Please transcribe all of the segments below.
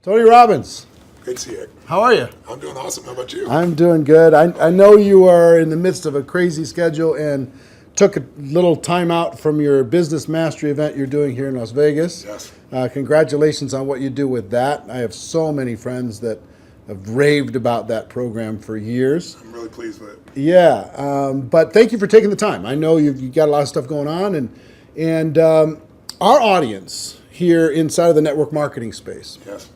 Tony Robbins, Great to see you. how are you? I'm doing awesome. How about you? I'm doing good. I know you are in the midst of a crazy schedule and took a little time out from your business mastery event you're doing here in Las Vegas. Yes. Congratulations on what you do with that. I have so many friends that have raved about that program for years. I'm really pleased with it. Yeah, but thank you for taking the time. I know you've got a lot of stuff going on, and our audience here inside of the network marketing space, Yes.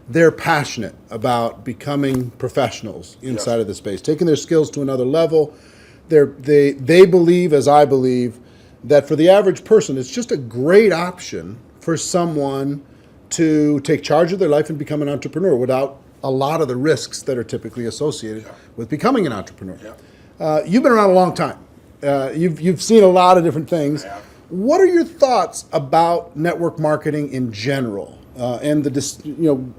they're passionate about becoming professionals inside Yes. of the space, taking their skills to another level. They believe, as I believe, that for the average person, it's just a great option for someone to take charge of their life and become an entrepreneur without a lot of the risks that are typically associated with becoming an entrepreneur. You've been around a long time. You've seen a lot of different things. I have. What are your thoughts about network marketing in general? And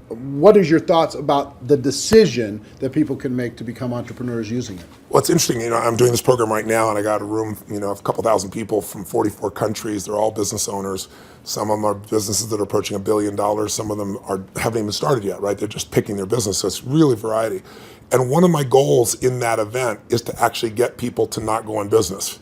what is your thoughts about the decision that people can make to become entrepreneurs using it? Well, it's interesting. I'm doing this program right now, and I got a room, of a couple thousand people from 44 countries. They're all business owners. Some of them are businesses that are approaching $1 billion. Some of them haven't even started yet, right? They're just picking their business. So it's really variety. And one of my goals in that event is to actually get people to not go in business.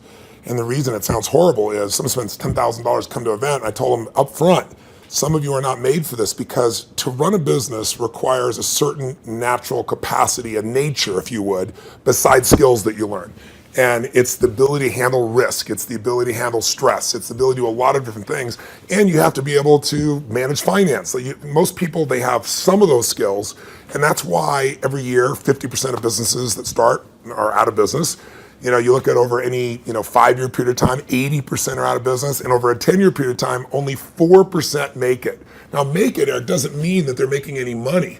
And the reason it sounds horrible is someone spends $10,000 to come to an event, and I told them up front, some of you are not made for this because to run a business requires a certain natural capacity, a nature, if you would, besides skills that you learn. And it's the ability to handle risk. It's the ability to handle stress. It's the ability to do a lot of different things. And you have to be able to manage finance. So most people, they have some of those skills. And that's why every year, 50% of businesses that start are out of business. You look at over any 5-year period of time, 80% are out of business, and over a 10-year period of time, only 4% make it. Now, make it doesn't mean that they're making any money,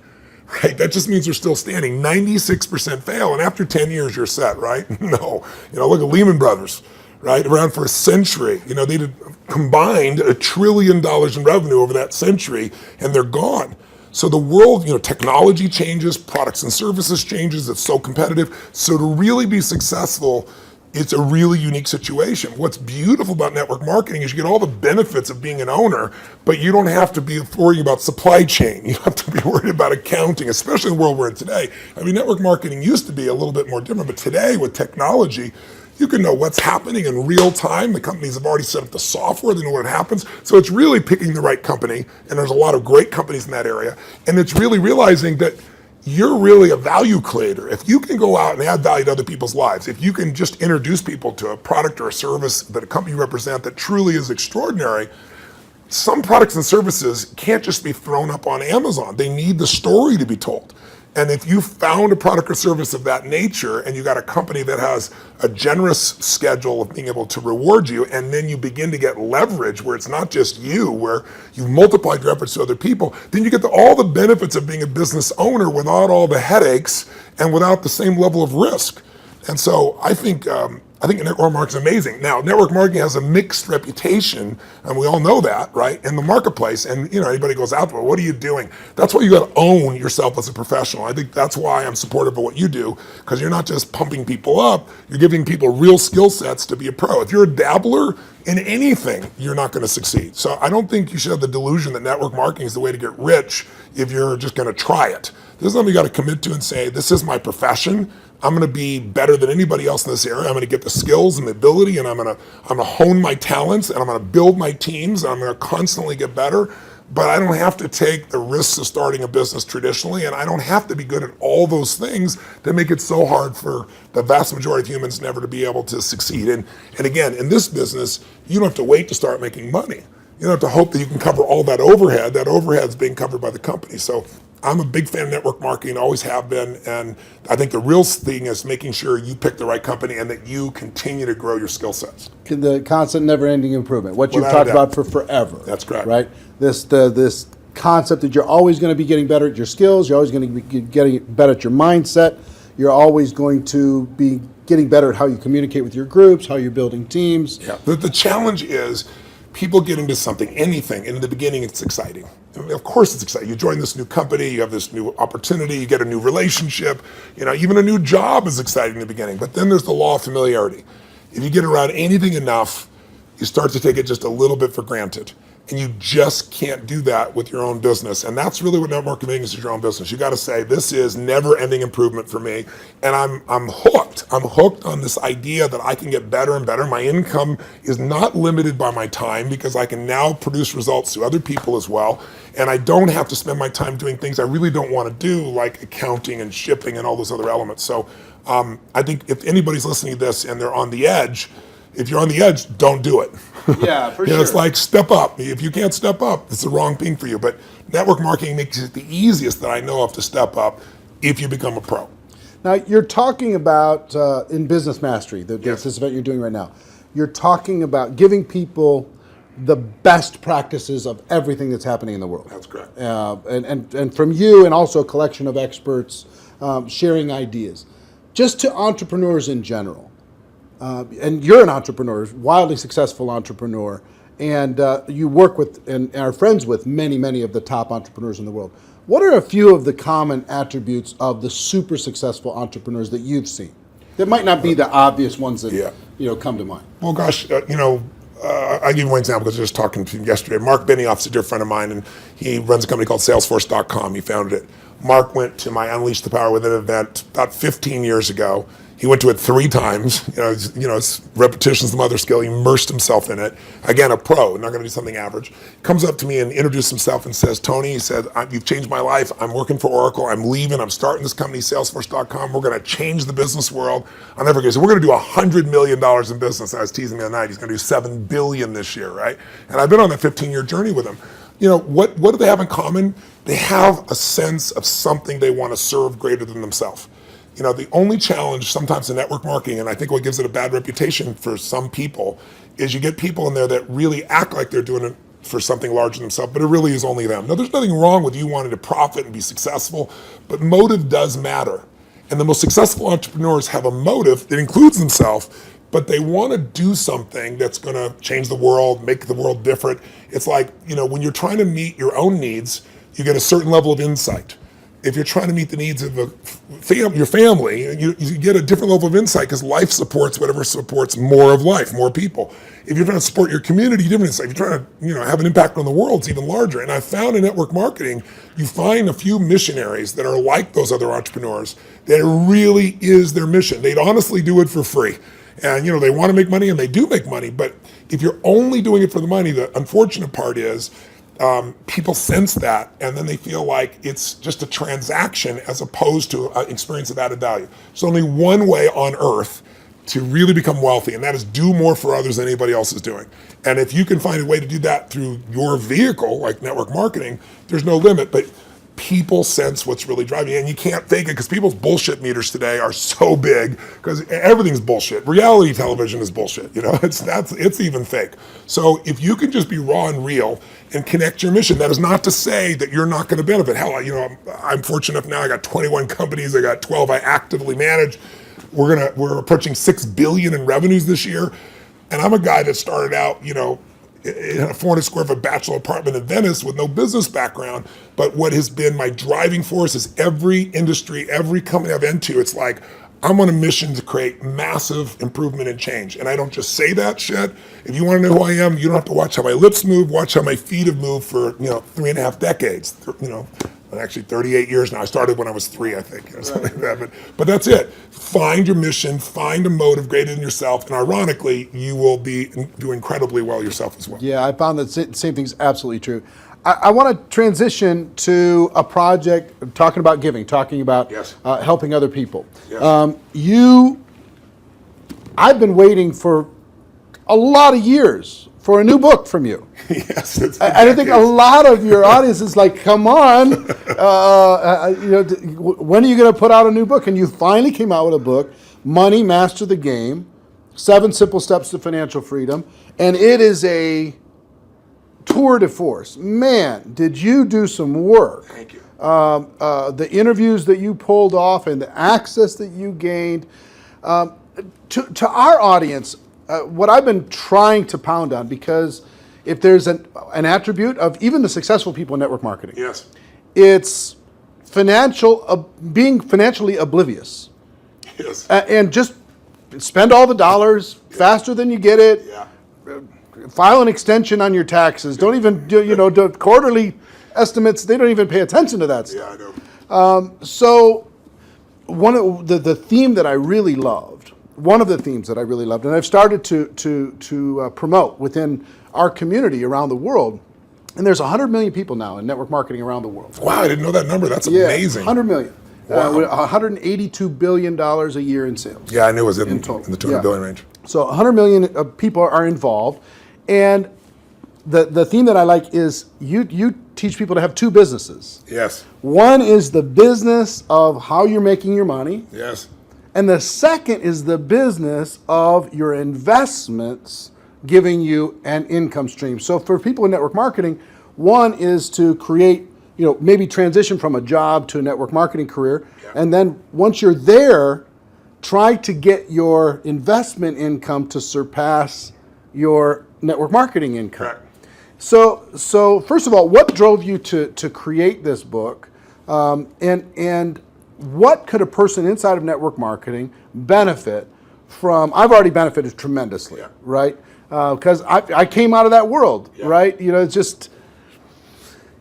right? That just means they're still standing. 96% fail, and after 10 years, you're set, right? No. Look at Lehman Brothers, right? Around for a century. They did combined $1 trillion in revenue over that century, and they're gone. So the world, technology changes, products and services changes, it's so competitive. So to really be successful, it's a really unique situation. What's beautiful about network marketing is you get all the benefits of being an owner, but you don't have to be worrying about supply chain. You don't have to be worried about accounting, especially in the world we're in today. Network marketing used to be a little bit more different, but today with technology, you can know what's happening in real time. The companies have already set up the software, they know what happens. So it's really picking the right company, and there's a lot of great companies in that area. And it's really realizing that you're really a value creator. If you can go out and add value to other people's lives, if you can just introduce people to a product or a service that a company you represent that truly is extraordinary, some products and services can't just be thrown up on Amazon. They need the story to be told. And if you found a product or service of that nature and you got a company that has a generous schedule of being able to reward you, and then you begin to get leverage where it's not just you, where you've multiplied your efforts to other people, then you get all the benefits of being a business owner without all the headaches and without the same level of risk. And so I think network marketing is amazing. Now, network marketing has a mixed reputation, and we all know that, right, in the marketplace. And anybody goes out there, what are you doing? That's why you got to own yourself as a professional. I think that's why I'm supportive of what you do, because you're not just pumping people up, you're giving people real skill sets to be a pro. If you're a dabbler in anything, you're not going to succeed. So I don't think you should have the delusion that network marketing is the way to get rich if you're just going to try it. This is something you got to commit to and say, this is my profession. I'm going to be better than anybody else in this area. I'm going to get the skills and the ability, and I'm going to hone my talents, and I'm going to build my teams, and I'm going to constantly get better. But I don't have to take the risks of starting a business traditionally, and I don't have to be good at all those things that make it so hard for the vast majority of humans never to be able to succeed. And again, in this business, you don't have to wait to start making money. You don't have to hope that you can cover all that overhead. That overhead is being covered by the company. So I'm a big fan of network marketing, always have been, and I think the real thing is making sure you pick the right company and that you continue to grow your skill sets. The constant, never-ending improvement. What you've Without a talked doubt. about for forever. That's correct. Right? This concept that you're always going to be getting better at your skills. You're always going to be getting better at your mindset. You're always going to be getting better at how you communicate with your groups, how you're building teams. Yeah. The challenge is people get into something, anything, and in the beginning it's exciting. I mean, of course it's exciting. You join this new company, you have this new opportunity, you get a new relationship, even a new job is exciting in the beginning, but then there's the law of familiarity. If you get around anything enough, you start to take it just a little bit for granted. And you just can't do that with your own business. And that's really what network marketing is your own business. You got to say, this is never ending improvement for me. And I'm hooked. I'm hooked on this idea that I can get better and better. My income is not limited by my time because I can now produce results to other people as well. And I don't have to spend my time doing things I really don't want to do, like accounting and shipping and all those other elements. So I think if anybody's listening to this and they're on the edge, if you're on the edge, don't do it. Yeah, for sure. It's like step up. If you can't step up, it's the wrong thing for you. But network marketing makes it the easiest that I know of to step up if you become a pro. Now, you're talking about, in Business Mastery, this event you're doing right now, you're talking about giving people the best practices of everything that's happening in the world. That's correct. And from you and also a collection of experts sharing ideas. Just to entrepreneurs in general. And you're an entrepreneur, wildly successful entrepreneur, and you work with and are friends with many of the top entrepreneurs in the world. What are a few of the common attributes of the super successful entrepreneurs that you've seen? That might not be the obvious ones that come to mind. Well, gosh, I'll give you one example because I was just talking to him yesterday. Mark Benioff's a dear friend of mine, and he runs a company called Salesforce.com. He founded it. Mark went to my Unleash the Power Within event about 15 years ago. He went to it 3 times. It's repetition's the mother skill. He immersed himself in it. Again, a pro, not going to do something average. Comes up to me and introduces himself and says, Tony, he said, you've changed my life. I'm working for Oracle. I'm leaving. I'm starting this company, Salesforce.com. We're going to change the business world. I'll never forget. So we're going to do $100 million in business. I was teasing the other night. He's going to do $7 billion this year, right? And I've been on that 15-year journey with him. What do they have in common? They have a sense of something they want to serve greater than themselves. The only challenge sometimes in network marketing, and I think what gives it a bad reputation for some people, is you get people in there that really act like they're doing it for something larger than themselves, but it really is only them. Now, there's nothing wrong with you wanting to profit and be successful, but motive does matter. And the most successful entrepreneurs have a motive that includes themselves, but they want to do something that's going to change the world, make the world different. It's like, when you're trying to meet your own needs, you get a certain level of insight. If you're trying to meet the needs of your family, you get a different level of insight because life supports whatever supports more of life, more people. If you're trying to support your community, different insight. If you're trying to have an impact on the world, it's even larger. And I found in network marketing, you find a few missionaries that are like those other entrepreneurs that it really is their mission. They'd honestly do it for free. And they want to make money and they do make money. But if you're only doing it for the money, the unfortunate part is people sense that, and then they feel like it's just a transaction as opposed to an experience of added value. There's only one way on earth to really become wealthy, and that is do more for others than anybody else is doing. And if you can find a way to do that through your vehicle, like network marketing, there's no limit. But people sense what's really driving you, and you can't fake it because people's bullshit meters today are so big because everything's bullshit. Reality television is bullshit. It's even fake. So if you can just be raw and real and connect your mission, that is not to say that you're not going to benefit. Hell, I'm fortunate enough now. I got 21 companies. I got 12 I actively manage. We're approaching $6 billion in revenues this year, and I'm a guy that started out, in a 400 square foot bachelor apartment in Venice with no business background. But what has been my driving force is every industry, every company I've been to, it's like, I'm on a mission to create massive improvement and change. And I don't just say that shit. If you want to know who I am, you don't have to watch how my lips move, watch how my feet have moved for, 3.5 decades, actually 38 years now. I started when I was 3, I think, something like that. But that's it. Find your mission, find a motive greater than yourself, and ironically, you will do incredibly well yourself as well. Yeah, I found that same thing's absolutely true. I want to transition to a project talking about giving, talking about helping other people. Yes. I've been waiting for a lot of years for a new book from you. Yes, and I think a lot of your audience is like, come on, when are you going to put out a new book? And you finally came out with a book, Money, Master the Game, 7 Simple Steps to Financial Freedom. And it is a tour de force. Man, did you do some work. Thank you. The interviews that you pulled off and the access that you gained. To our audience, what I've been trying to pound on, because if there's an attribute of even the successful people in network marketing, yes, it's being financially oblivious. Yes. And just spend all the dollars faster than you get it. Yeah. file an extension on your taxes. Don't even do quarterly estimates. They don't even pay attention to that stuff. Yeah, I know. So one of the theme that I really loved, one of the themes that I really loved, and I've started to promote within our community around the world, and there's 100 million people now in network marketing around the world. Wow, I didn't know that number. That's amazing. 100 million. Wow. $182 billion a year in sales. Yeah, I knew it was in total. the 200 billion range. So 100 million people are involved, and the theme that I like is you teach people to have two businesses. Yes. One is the business of how you're making your money. Yes. And the second is the business of your investments giving you an income stream. So for people in network marketing, one is to create, maybe transition from a job to a network marketing career. Yeah. And then once you're there, try to get your investment income to surpass your network marketing income. Correct. So first of all, what drove you to create this book? And what could a person inside of network marketing benefit from? I've already benefited tremendously, Yeah. right? Because I came out of that world, Yeah. right? It's just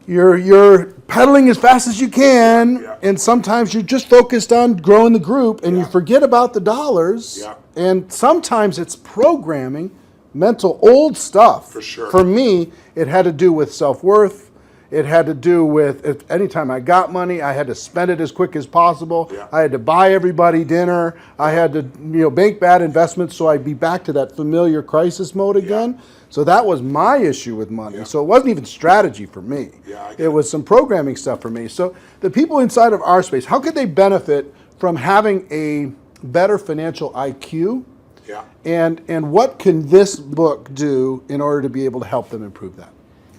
you're pedaling as fast as you can, Yeah. and sometimes you're just focused on growing the group, and you forget about the dollars. Yeah. And sometimes it's programming, mental old stuff. For sure. For me, it had to do with self-worth. It had to do with anytime I got money, I had to spend it as quick as possible. Yeah. I had to buy everybody dinner. I had to make bad investments so I'd be back to that familiar crisis mode again. So that was my issue with money. Yeah. So it wasn't even strategy for me. Yeah, I get it was some programming stuff for me. So the people inside of our space, how could they benefit from having a better financial IQ? Yeah. And what can this book do in order to be able to help them improve that?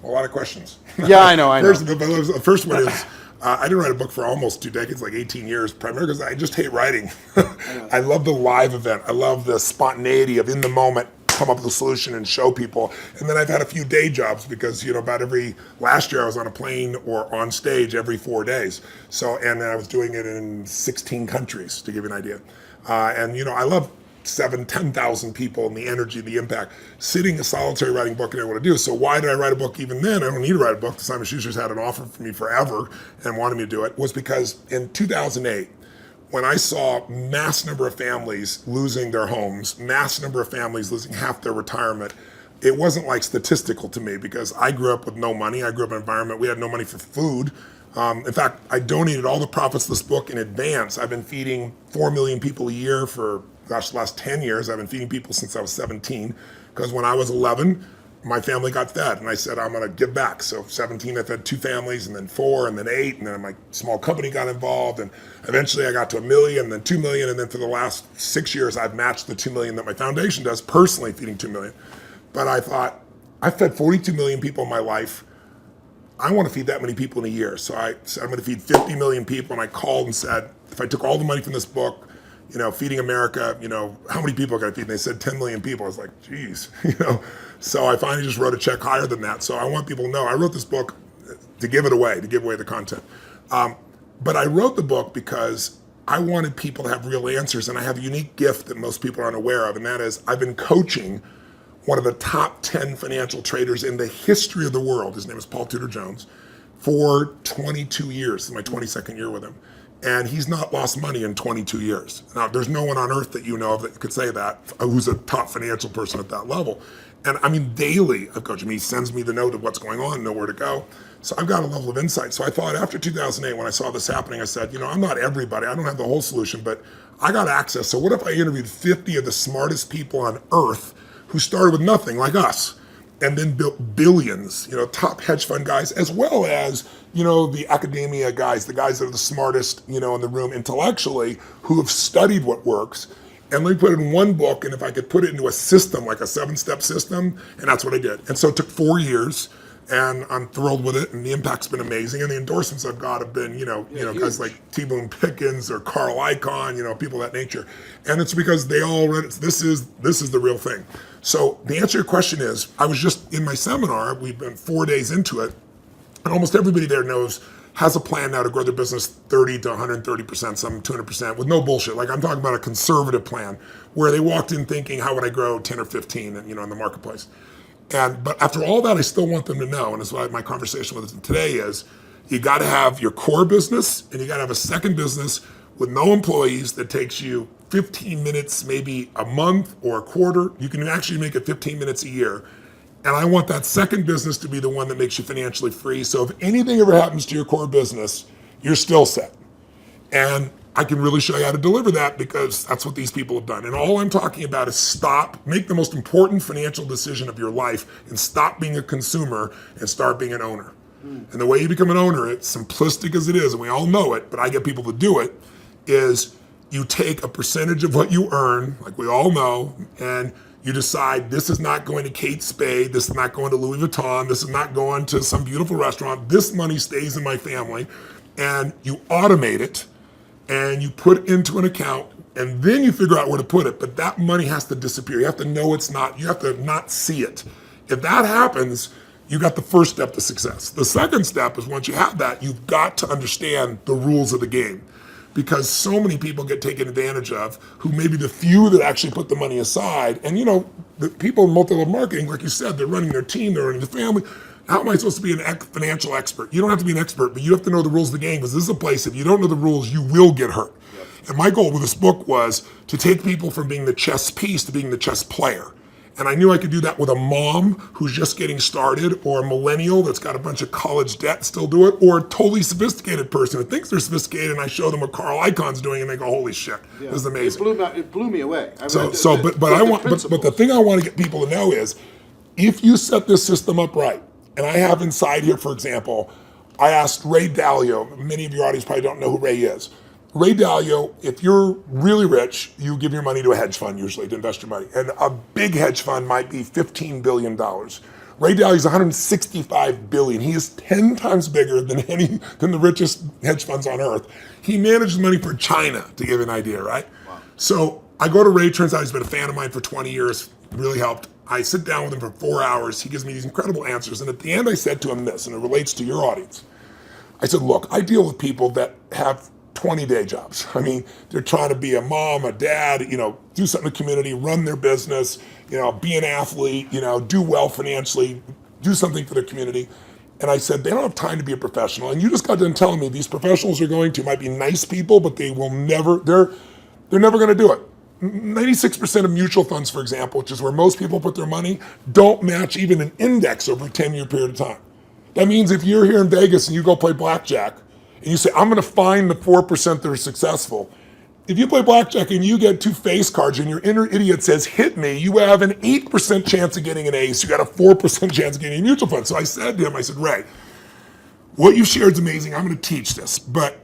A lot of questions. Yeah, I know. The first one is, I didn't write a book for almost 2 decades, like 18 years, primarily because I just hate writing. I love the live event. I love the spontaneity of in the moment, come up with a solution and show people. And then I've had a few day jobs because, last year I was on a plane or on stage every 4 days. And then I was doing it in 16 countries, to give you an idea. I love 10,000 people and the energy, the impact. Sitting a solitary writing book, I didn't want to do. So why did I write a book even then? I don't need to write a book. Simon Schuster's had an offer for me forever and wanted me to do it. Was because in 2008, when I saw mass number of families losing their homes, mass number of families losing half their retirement, it wasn't like statistical to me because I grew up with no money. I grew up in an environment, we had no money for food. In fact, I donated all the profits of this book in advance. I've been feeding 4 million people a year for the last 10 years. I've been feeding people since I was 17, because when I was 11, my family got fed, and I said, I'm gonna give back. So 17, I fed 2 families, and then 4, and then 8, and then my small company got involved, and eventually I got to 1 million, and then 2 million, and then for the last 6 years, I've matched the 2 million that my foundation does, personally feeding 2 million. But I thought, I fed 42 million people in my life. I want to feed that many people in a year. So I said, I'm going to feed 50 million people, and I called and said, if I took all the money from this book, feeding America, how many people can I feed? And they said 10 million people. I was like, geez, So I finally just wrote a check higher than that. So I want people to know I wrote this book to give it away, to give away the content. But I wrote the book because I wanted people to have real answers, and I have a unique gift that most people aren't aware of, and that is I've been coaching one of the top 10 financial traders in the history of the world. His name is Paul Tudor Jones, for 22 years. This is my 22nd year with him. And he's not lost money in 22 years. Now, there's no one on earth that you know of that could say that, who's a top financial person at that level. And I mean, daily I've coached him. He sends me the note of what's going on, nowhere to go. So I've got a level of insight. So I thought after 2008, when I saw this happening, I said, I'm not everybody. I don't have the whole solution, but I got access. So what if I interviewed 50 of the smartest people on earth who started with nothing, like us, and then built billions, top hedge fund guys, as well as, the academia guys, the guys that are the smartest, in the room intellectually, who have studied what works. And let me put it in one book, and if I could put it into a system, like a 7-step system, and that's what I did. And so it took 4 years, and I'm thrilled with it, and the impact's been amazing. And the endorsements I've got have been, guys like T. Boone Pickens or Carl Icahn, people of that nature. And it's because they all read it. This is the real thing. So the answer to your question is, I was just in my seminar, we've been 4 days into it, and almost everybody there has a plan now to grow their business 30 to 130%, some 200%, with no bullshit. Like, I'm talking about a conservative plan where they walked in thinking, how would I grow 10 or 15, in the marketplace? But after all that, I still want them to know, and that's why my conversation with them today is, you got to have your core business, and you got to have a second business with no employees that takes you 15 minutes, maybe a month or a quarter. You can actually make it 15 minutes a year. And I want that second business to be the one that makes you financially free. So if anything ever happens to your core business, you're still set. And I can really show you how to deliver that, because that's what these people have done. And all I'm talking about is make the most important financial decision of your life, and stop being a consumer and start being an owner. And the way you become an owner, it's simplistic as it is, and we all know it, but I get people to do it, is you take a percentage of what you earn, like we all know, and you decide, this is not going to Kate Spade, this is not going to Louis Vuitton, this is not going to some beautiful restaurant, this money stays in my family, and you automate it, and you put it into an account, and then you figure out where to put it, but that money has to disappear. You have to know it's not, you have to not see it. If that happens, you got the first step to success. The second step is, once you have that, you've got to understand the rules of the game. Because so many people get taken advantage of, who may be the few that actually put the money aside. And the people in multi-level marketing, like you said, they're running their team, they're running the family. How am I supposed to be a financial expert? You don't have to be an expert, but you have to know the rules of the game, because this is a place, if you don't know the rules, you will get hurt. Yep. And my goal with this book was to take people from being the chess piece to being the chess player. And I knew I could do that with a mom who's just getting started, or a millennial that's got a bunch of college debt, still do it, or a totally sophisticated person who thinks they're sophisticated, and I show them what Carl Icahn's doing, and they go, "Holy shit, this is amazing." It blew me away. But the thing I want to get people to know is, if you set this system up right, and I have inside here, for example, I asked Ray Dalio. Many of your audience probably don't know who Ray is. Ray Dalio, if you're really rich, you give your money to a hedge fund usually to invest your money. And a big hedge fund might be $15 billion. Ray Dalio's $165 billion. He is 10 times bigger than the richest hedge funds on earth. He manages money for China, to give an idea, right? Wow. So I go to Ray, turns out he's been a fan of mine for 20 years, really helped. I sit down with him for 4 hours. He gives me these incredible answers. And at the end, I said to him this, and it relates to your audience. I said, look, I deal with people that have 20-day jobs. I mean, they're trying to be a mom, a dad, do something in the community, run their business, be an athlete, do well financially, do something for their community. And I said, they don't have time to be a professional. And you just got done telling me these professionals might be nice people, but they're never going to do it. 96% of mutual funds, for example, which is where most people put their money, don't match even an index over a 10-year period of time. That means if you're here in Vegas and you go play blackjack, and you say, I'm going to find the 4% that are successful. If you play blackjack and you get 2 face cards and your inner idiot says, hit me, you have an 8% chance of getting an ace. You got a 4% chance of getting a mutual fund. So I said to him, Ray, what you shared is amazing. I'm going to teach this. But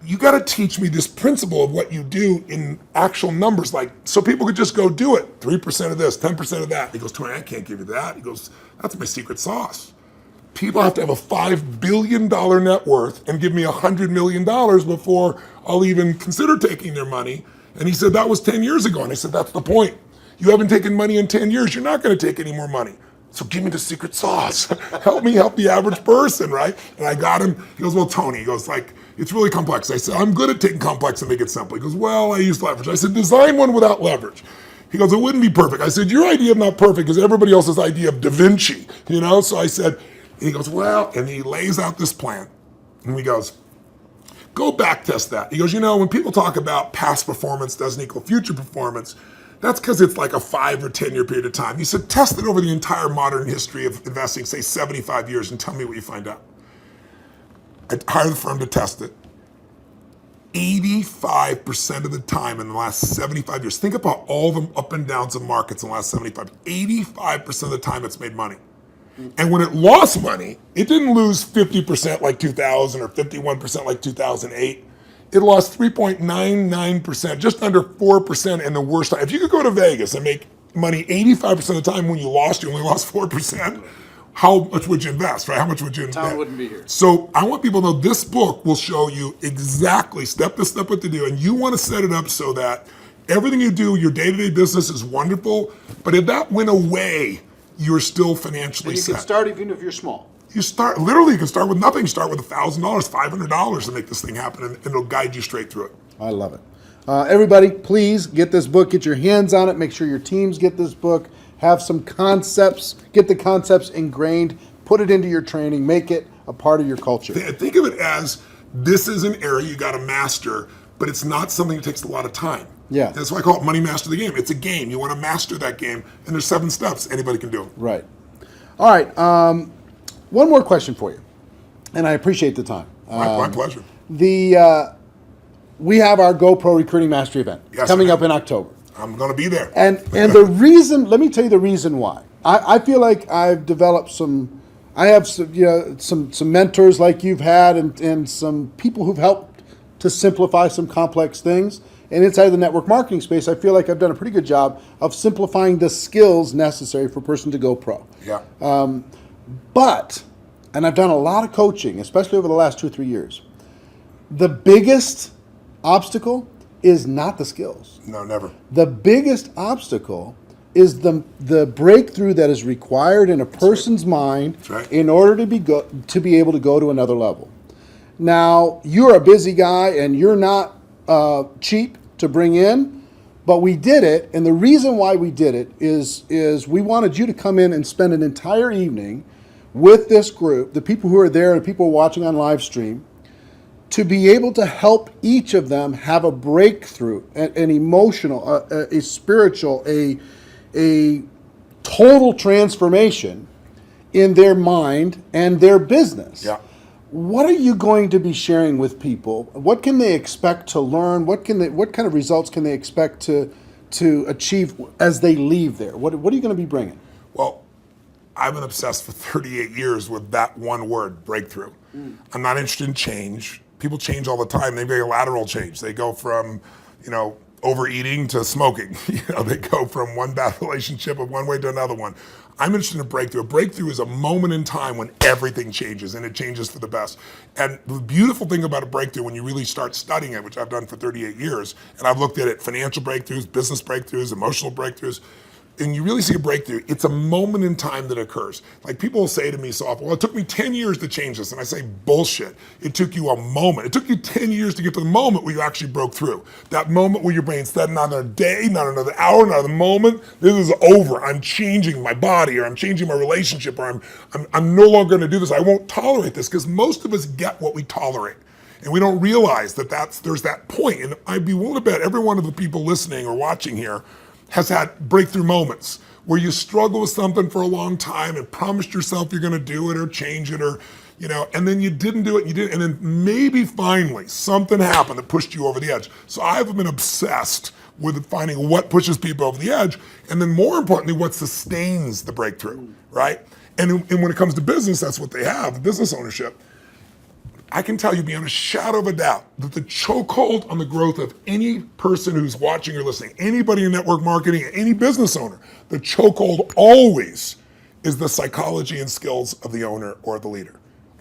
you got to teach me this principle of what you do in actual numbers, so people could just go do it. 3% of this, 10% of that. He goes, Tony, I can't give you that. He goes, that's my secret sauce. People have to have a $5 billion net worth and give me $100 million before I'll even consider taking their money. And he said, that was 10 years ago. And I said, that's the point. You haven't taken money in 10 years. You're not going to take any more money. So give me the secret sauce. Help me help the average person, right? And I got him. He goes, well, Tony, he goes, it's really complex. I said, I'm good at taking complex and make it simple. He goes, well, I use leverage. I said, design one without leverage. He goes, it wouldn't be perfect. I said, your idea of not perfect is everybody else's idea of Da Vinci, So I said, and he goes, well, and he lays out this plan. And he goes, go back test that. He goes, when people talk about past performance doesn't equal future performance, that's because it's like a 5 or 10 year period of time. He said, test it over the entire modern history of investing, say 75 years, and tell me what you find out. I hired the firm to test it. 85% of the time in the last 75 years, think about all the up and downs of markets in the last 85% of the time it's made money. And when it lost money, it didn't lose 50% like 2000 or 51% like 2008. It lost 3.99%, just under 4% in the worst time. If you could go to Vegas and make money 85% of the time when you only lost 4%, how much would you invest, right? How much would you invest? Town wouldn't be here. So I want people to know this book will show you exactly step by step what to do. And you want to set it up so that everything you do, your day-to-day business is wonderful. But if that went away, you're still financially set. You can start even if you're small. You can start with nothing. Start with $1,000, $500 to make this thing happen, and it'll guide you straight through it. I love it. Everybody, please get this book. Get your hands on it. Make sure your teams get this book. have some concepts, get the concepts ingrained, put it into your training, make it a part of your culture. Think of it as this is an area you got to master, but it's not something that takes a lot of time. Yeah. That's why I call it money master the game. It's a game. You want to master that game, and there's 7 steps. Anybody can do it. Right. All right. One more question for you, and I appreciate the time. My pleasure. We have our GoPro Recruiting Mastery event coming up in October. I'm going to be there. And the reason, let me tell you the reason why. I feel like I've developed some mentors like you've had and some people who've helped to simplify some complex things. And inside the network marketing space, I feel like I've done a pretty good job of simplifying the skills necessary for a person to go pro. Yeah. And I've done a lot of coaching, especially over the last 2 or 3 years. The biggest obstacle is not the skills. No, never. The biggest obstacle is the breakthrough that is required in a person's mind in order to be able to go to another level. Now, you're a busy guy and you're not cheap to bring in, but we did it, and the reason why we did it is we wanted you to come in and spend an entire evening with this group, the people who are there and people watching on live stream, to be able to help each of them have a breakthrough, an emotional, a spiritual, a total transformation in their mind and their business. Yeah. What are you going to be sharing with people? What can they expect to learn? What kind of results can they expect to achieve as they leave there? What are you going to be bringing? Well, I've been obsessed for 38 years with that one word, breakthrough. I'm not interested in change. People change all the time. They make a lateral change. They go from, overeating to smoking. They go from one bad relationship of one way to another one. I'm interested in a breakthrough. A breakthrough is a moment in time when everything changes, and it changes for the best. And the beautiful thing about a breakthrough, when you really start studying it, which I've done for 38 years, and I've looked at it, financial breakthroughs, business breakthroughs, emotional breakthroughs, and you really see a breakthrough, it's a moment in time that occurs. Like people will say to me so often, well, it took me 10 years to change this. And I say, bullshit. It took you a moment. It took you 10 years to get to the moment where you actually broke through. That moment where your brain said, not another day, not another hour, not another moment. This is over. I'm changing my body, or I'm changing my relationship, or I'm no longer gonna do this. I won't tolerate this, because most of us get what we tolerate. And we don't realize that there's that point. And I'd be willing to bet every one of the people listening or watching here has had breakthrough moments where you struggle with something for a long time and promised yourself you're going to do it or change it, or and then you didn't do it, and then maybe finally something happened that pushed you over the edge. So I've been obsessed with finding what pushes people over the edge, and then more importantly, what sustains the breakthrough, right? And when it comes to business, that's what they have, business ownership. I can tell you beyond a shadow of a doubt that the chokehold on the growth of any person who's watching or listening, anybody in network marketing, any business owner, the chokehold always is the psychology and skills of the owner or the leader.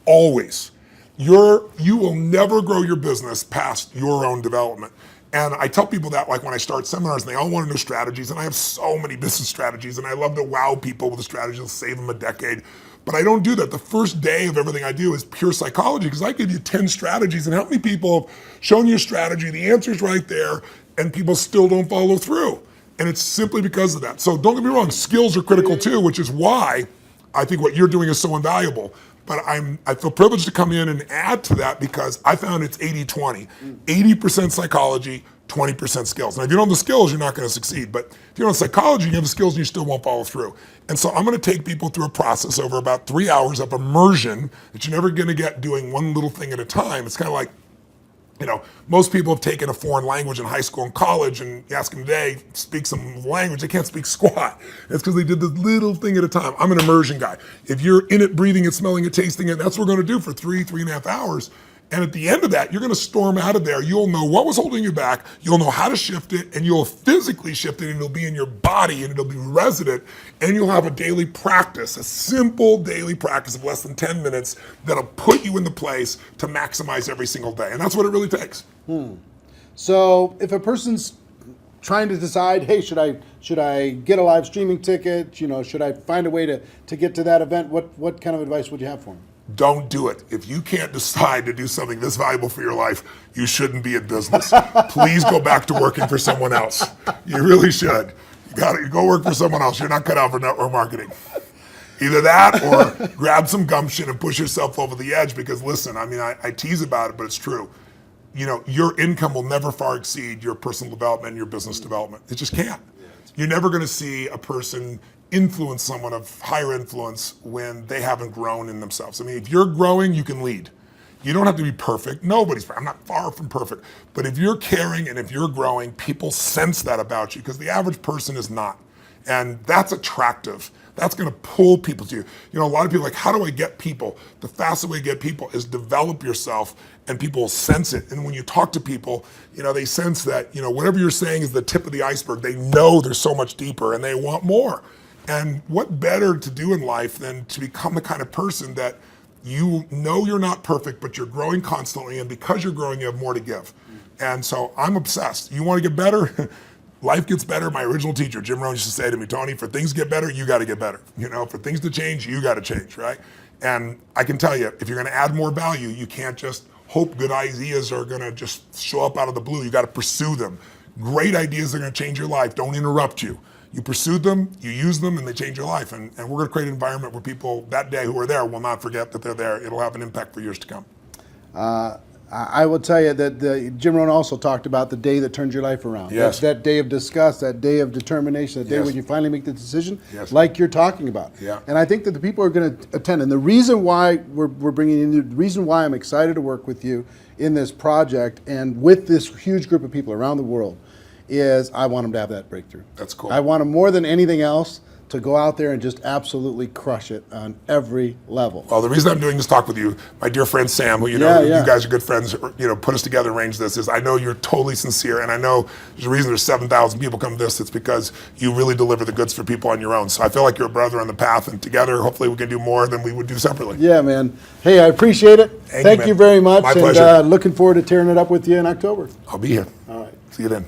Always. You will never grow your business past your own development. And I tell people that, like when I start seminars, and they all want to know strategies, and I have so many business strategies, and I love to wow people with the strategies that'll save them a decade. But I don't do that. The first day of everything I do is pure psychology, because I give you 10 strategies, and how many people have shown you a strategy, the answer's right there, and people still don't follow through. And it's simply because of that. So don't get me wrong, skills are critical too, which is why I think what you're doing is so invaluable. But I feel privileged to come in and add to that, because I found it's 80-20. 80% psychology, 20% skills. Now, if you don't have the skills, you're not going to succeed. But if you don't have psychology, you have the skills, and you still won't follow through. And so I'm going to take people through a process over about 3 hours of immersion that you're never going to get doing one little thing at a time. It's kind of like, most people have taken a foreign language in high school and college, and you ask them today, speak some language, they can't speak squat. It's because they did this little thing at a time. I'm an immersion guy. If you're in it, breathing it, smelling it, tasting it, that's what we're going to do for 3.5 hours. And at the end of that, you're going to storm out of there. You'll know what was holding you back. You'll know how to shift it, and you'll physically shift it, and it'll be in your body, and it'll be resident, and you'll have a daily practice, a simple daily practice of less than 10 minutes that'll put you in the place to maximize every single day. And that's what it really takes. So if a person's trying to decide, hey, should I get a live streaming ticket? Should I find a way to get to that event? What kind of advice would you have for them? Don't do it. If you can't decide to do something this valuable for your life, you shouldn't be in business. Please go back to working for someone else. You really should. Gotta go work for someone else. You're not cut out for network marketing. Either that or grab some gumption and push yourself over the edge, because listen, I mean, I tease about it, but it's true. You know, your income will never far exceed your personal development and your business development. It just can't. You're never going to see a person influence someone of higher influence when they haven't grown in themselves. I mean, if you're growing, you can lead. You don't have to be perfect. Nobody's, I'm not far from perfect. But if you're caring and if you're growing, people sense that about you, because the average person is not. And that's attractive. That's going to pull people to you. You know, a lot of people are like, how do I get people? The fastest way to get people is develop yourself, and people will sense it. And when you talk to people, you know, they sense that, you know, whatever you're saying is the tip of the iceberg. They know there's so much deeper and they want more. And what better to do in life than to become the kind of person that you know you're not perfect, but you're growing constantly, and because you're growing, you have more to give. And so I'm obsessed. You want to get better? Life gets better. My original teacher, Jim Rohn, used to say to me, Tony, for things to get better, you got to get better. You know, for things to change, you got to change, right? And I can tell you, if you're going to add more value, you can't just hope good ideas are going to just show up out of the blue. You got to pursue them. Great ideas are going to change your life. Don't interrupt you. You pursue them, you use them, and they change your life. And we're going to create an environment where people that day who are there will not forget that they're there. It'll have an impact for years to come. I will tell you that Jim Rohn also talked about the day that turns your life around. Yes. That day of disgust, that day of determination, that day Yes. when you finally make the decision, Yes. like you're talking about. Yeah. And I think that the people are going to attend. And the reason why we're bringing in, the reason why I'm excited to work with you in this project and with this huge group of people around the world is I want them to have that breakthrough. That's cool. I want them more than anything else to go out there and just absolutely crush it on every level. Well, the reason I'm doing this talk with you, my dear friend Sam, who you guys are good friends, you know, put us together, arranged this, is I know you're totally sincere, and I know there's a reason there's 7,000 people come to this. It's because you really deliver the goods for people on your own. So I feel like you're a brother on the path, and together, hopefully, we can do more than we would do separately. Yeah, man. Hey, I appreciate it. Thank you man. very much. My and pleasure. Looking forward to tearing it up with you in October. I'll be here. All right. See you then.